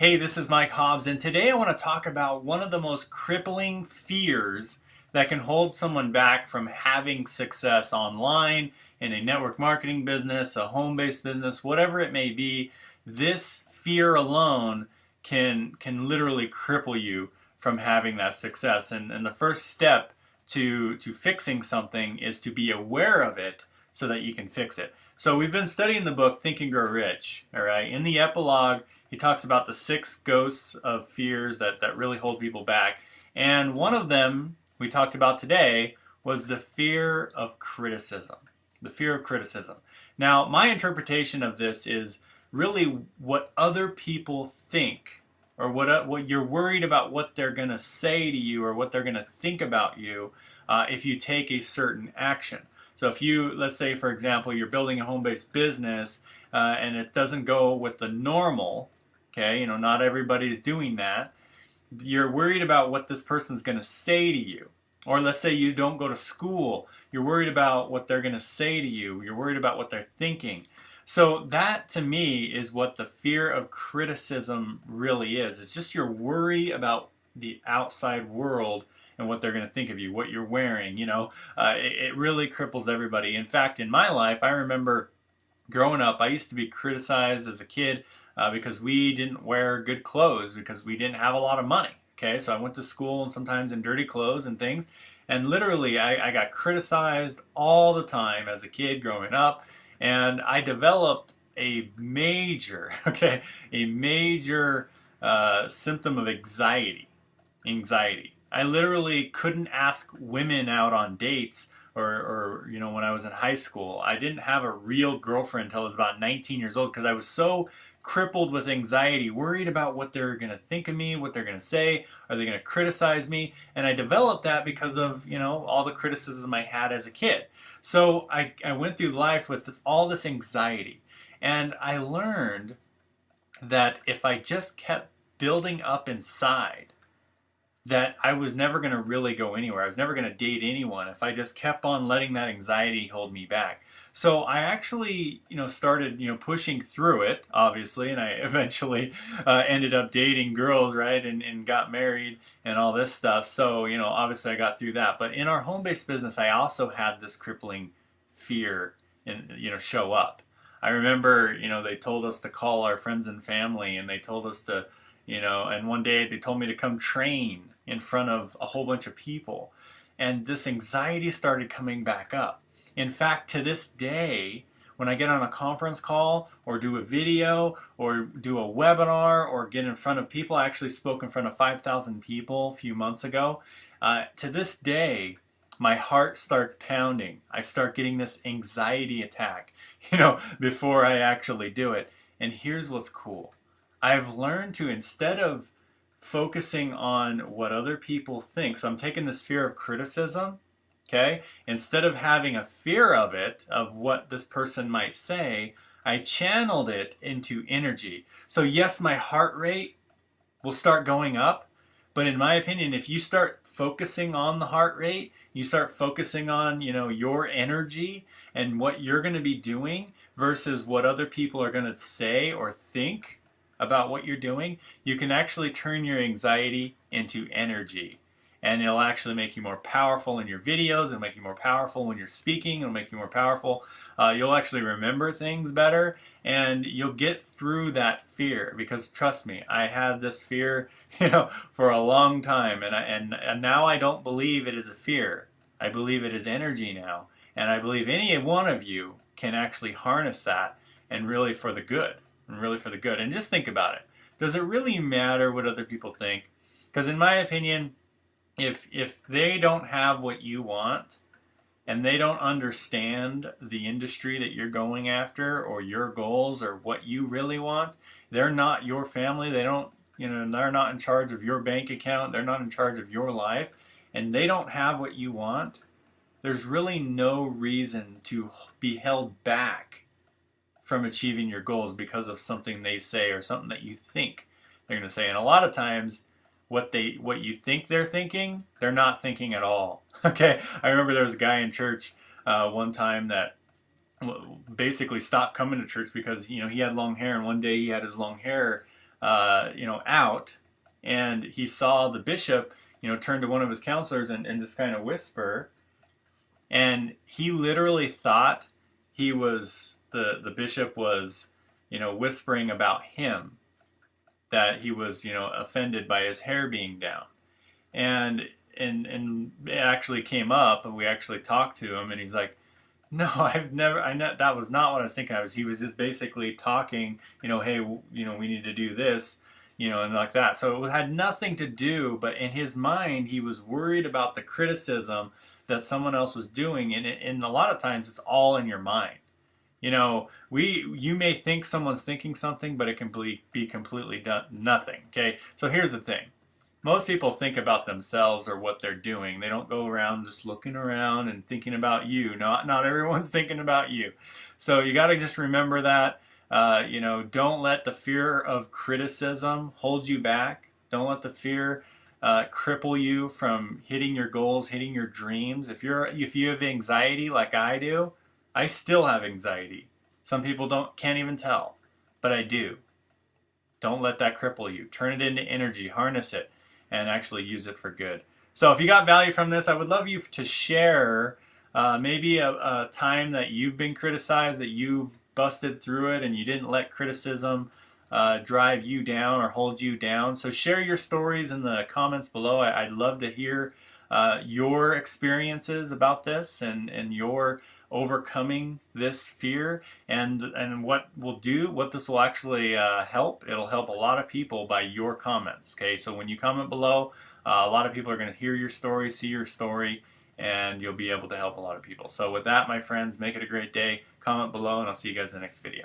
Hey, this is Mike Hobbs, and today I want to talk about one of the most crippling fears that can hold someone back from having success online, in a network marketing business, a home-based business, whatever it may be. This fear alone can literally cripple you from having that success. And the first step to fixing something is to be aware of it so that you can fix it. So we've been studying the book Think and Grow Rich, all right? In the epilogue, he talks about the 6 ghosts of fears that really hold people back. And one of them we talked about today was the fear of criticism. The fear of criticism. Now, my interpretation of this is really what other people think, or what you're worried about what they're going to say to you or what they're going to think about you if you take a certain action. So if you, let's say for example, you're building a home-based business and it doesn't go with the normal, okay, not everybody's doing that, you're worried about what this person's going to say to you. Or let's say you don't go to school, you're worried about what they're going to say to you, you're worried about what they're thinking. So that to me is what the fear of criticism really is. It's just your worry about the outside world and what they're going to think of you, what you're wearing. It really cripples everybody. In fact, in my life, I remember growing up, I used to be criticized as a kid because we didn't wear good clothes because we didn't have a lot of money. Okay, so I went to school and sometimes in dirty clothes and things, and literally I got criticized all the time as a kid growing up, and I developed a major, okay, a major symptom of anxiety. Anxiety. I literally couldn't ask women out on dates or when I was in high school. I didn't have a real girlfriend until I was about 19 years old because I was so crippled with anxiety, worried about what they're going to think of me, what they're going to say, are they going to criticize me? And I developed that because of, all the criticism I had as a kid. So I went through life with all this anxiety. And I learned that if I just kept building up inside, that I was never going to really go anywhere. I was never going to date anyone if I just kept on letting that anxiety hold me back. So I actually, started, pushing through it, obviously, and I eventually ended up dating girls, right, and got married and all this stuff. So, obviously I got through that. But in our home-based business, I also had this crippling fear and, show up. I remember, they told us to call our friends and family, and they told us to, and one day they told me to come train in front of a whole bunch of people. And this anxiety started coming back up. In fact, to this day, when I get on a conference call or do a video or do a webinar or get in front of people, I actually spoke in front of 5,000 people a few months ago. To this day, my heart starts pounding. I start getting this anxiety attack, before I actually do it. And here's what's cool. I've learned to, instead of focusing on what other people think, so I'm taking this fear of criticism, okay? Instead of having a fear of it, of what this person might say, I channeled it into energy. So yes, my heart rate will start going up, but in my opinion, if you start focusing on the heart rate, you start focusing on, your energy and what you're going to be doing versus what other people are going to say or think about what you're doing, you can actually turn your anxiety into energy. And it'll actually make you more powerful in your videos. It'll make you more powerful when you're speaking. It'll make you more powerful. You'll actually remember things better. And you'll get through that fear. Because trust me, I had this fear, for a long time. And now I don't believe it is a fear. I believe it is energy now. And I believe any one of you can actually harness that and really for the good. And just think about it. Does it really matter what other people think? Because in my opinion, if they don't have what you want and they don't understand the industry that you're going after or your goals or what you really want, they're not your family. They don't, they're not in charge of your bank account. They're not in charge of your life, and they don't have what you want. There's really no reason to be held back from achieving your goals because of something they say or something that you think they're going to say. And a lot of times what you think they're thinking, they're not thinking at all. Okay, I remember there was a guy in church one time that basically stopped coming to church because he had long hair, and one day he had his long hair out, and he saw the bishop, turn to one of his counselors and just kind of whisper, and he literally thought he was the bishop was, whispering about him, that he was, offended by his hair being down, and it actually came up, and we actually talked to him, and he's like, no, that was not what I was thinking. He was just basically talking, hey, we need to do this, and like that. So it had nothing to do, but in his mind, he was worried about the criticism that someone else was doing. And a lot of times it's all in your mind. You may think someone's thinking something, but it can be completely nothing. Okay. So here's the thing. Most people think about themselves or what they're doing. They don't go around just looking around and thinking about you. Not everyone's thinking about you. So you got to just remember that. Don't let the fear of criticism hold you back. Don't let the fear cripple you from hitting your goals, hitting your dreams. If you have anxiety like I do, I still have anxiety. Some people can't even tell, but I do. Don't let that cripple you. Turn it into energy, harness it, and actually use it for good. So if you got value from this, I would love you to share maybe a time that you've been criticized, that you've busted through it and you didn't let criticism drive you down or hold you down. So share your stories in the comments below. I'd love to hear your experiences about this and your overcoming this fear, and what this will actually help. It'll help a lot of people by your comments. Okay, so when you comment below, a lot of people are going to hear your story, see your story, and you'll be able to help a lot of people. So with that, my friends, make it a great day. Comment below, and I'll see you guys in the next video.